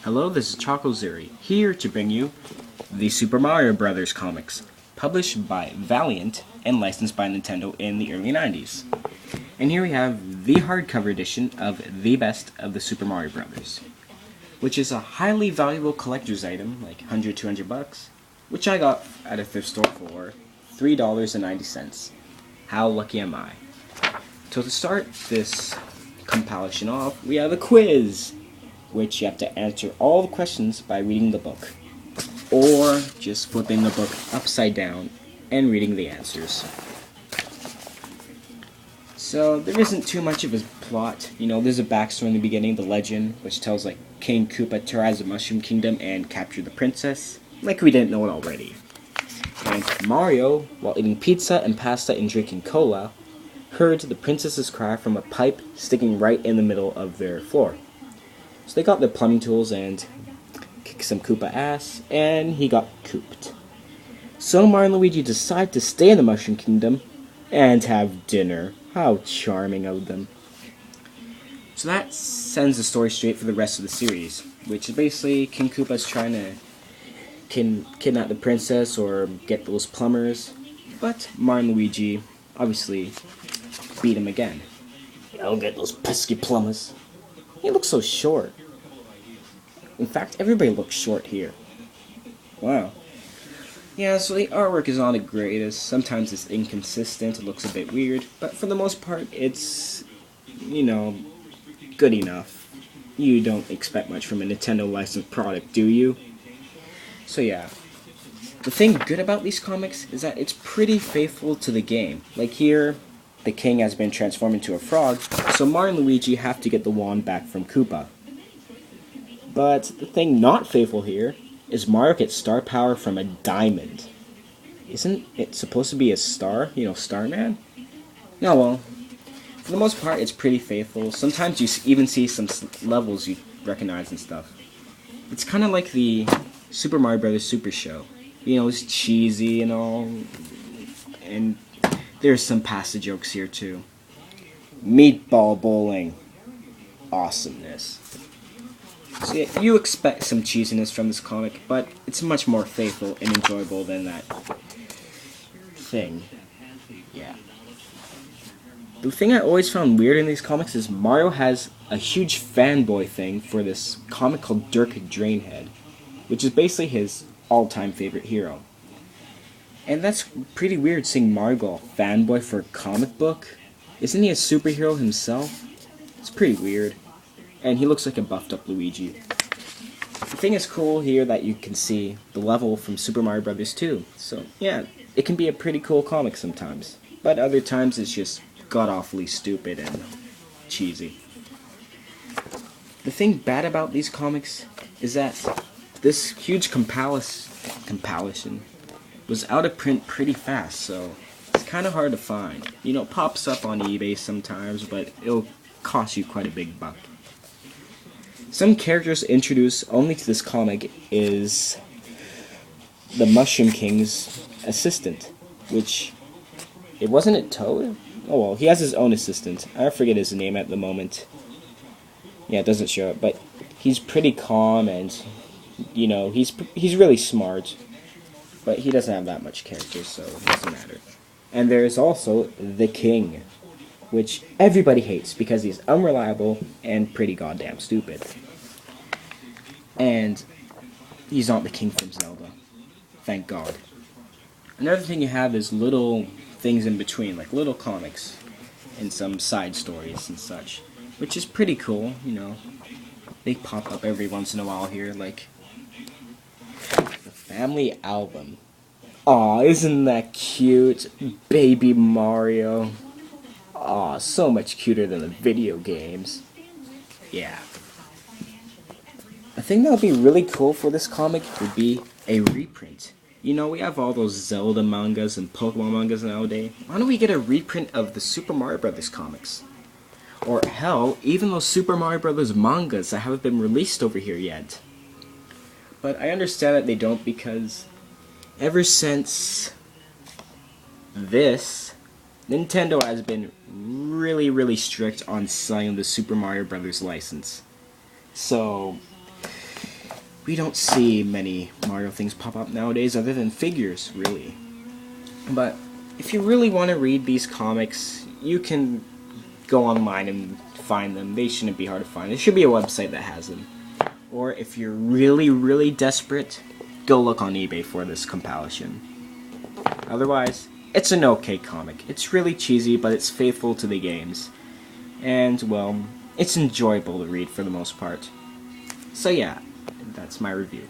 Hello, this is Choco Zuri, here to bring you the Super Mario Brothers comics, published by Valiant and licensed by Nintendo in the early 90s. And here we have the hardcover edition of The Best of the Super Mario Brothers, which is a highly valuable collector's item, like $100-200, which I got at a thrift store for $3.90. How lucky am I? So to start this compilation off, we have a quiz, which you have to answer all the questions by reading the book, or just flipping the book upside down and reading the answers. So there isn't too much of a plot. There's a backstory in the beginning, the legend, which tells like King Koopa terrorized the Mushroom Kingdom and captured the princess, like we didn't know it already. And Mario, while eating pizza and pasta and drinking cola, heard the princess's cry from a pipe sticking right in the middle of their floor. So they got their plumbing tools and kicked some Koopa ass, and he got cooped. So Mario and Luigi decide to stay in the Mushroom Kingdom and have dinner. How charming of them. So that sends the story straight for the rest of the series, which is basically King Koopa's trying to kidnap the princess or get those plumbers, but Mario and Luigi obviously beat him again. I'll get those pesky plumbers. He looks so short. In fact, everybody looks short here. Wow. Yeah, so the artwork is not the greatest. Sometimes it's inconsistent, it looks a bit weird, but for the most part, it's, good enough. You don't expect much from a Nintendo licensed product, do you? So yeah. The thing good about these comics is that it's pretty faithful to the game. Like here, the king has been transformed into a frog, so Mario and Luigi have to get the wand back from Koopa. But the thing not faithful here is Mario gets star power from a diamond. Isn't it supposed to be a star? Starman? No, well, for the most part, it's pretty faithful. Sometimes you even see some levels you recognize and stuff. It's kind of like the Super Mario Bros. Super Show. It's cheesy and all, and there's some pasta jokes here too. Meatball bowling. Awesomeness. So yeah, you expect some cheesiness from this comic, but it's much more faithful and enjoyable than that thing. Yeah. The thing I always found weird in these comics is Mario has a huge fanboy thing for this comic called Dirk Drainhead, which is basically his all-time favorite hero. And that's pretty weird seeing Mario go fanboy for a comic book. Isn't he a superhero himself? It's pretty weird. And he looks like a buffed up Luigi. The thing is cool here that you can see the level from Super Mario Bros. 2. So yeah, it can be a pretty cool comic sometimes. But other times it's just god-awfully stupid and cheesy. The thing bad about these comics is that this huge compilation was out of print pretty fast, so it's kind of hard to find. It pops up on eBay sometimes, but it'll cost you quite a big buck. Some characters introduced only to this comic is the Mushroom King's assistant, which, wasn't it Toad? Oh well, he has his own assistant. I forget his name at the moment. Yeah, it doesn't show it, but he's pretty calm and he's really smart, but he doesn't have that much character, so it doesn't matter. And there's also the King, which everybody hates because he's unreliable and pretty goddamn stupid. And he's not the king from Zelda. Thank God. Another thing you have is little things in between, like little comics and some side stories and such, which is pretty cool, They pop up every once in a while here, like the family album. Aw, isn't that cute? Baby Mario. Aw, so much cuter than the video games. Yeah. A thing that would be really cool for this comic would be a reprint. We have all those Zelda mangas and Pokemon mangas nowadays. Why don't we get a reprint of the Super Mario Brothers comics? Or hell, even those Super Mario Brothers mangas that haven't been released over here yet. But I understand that they don't because ever since this, Nintendo has been really strict on selling the Super Mario Brothers license. So we don't see many Mario things pop up nowadays other than figures, really. But if you really want to read these comics, you can go online and find them. They shouldn't be hard to find. There should be a website that has them. Or if you're really, really desperate, go look on eBay for this compilation. Otherwise, it's an okay comic. It's really cheesy, but it's faithful to the games. And, well, it's enjoyable to read for the most part. So yeah, that's my review.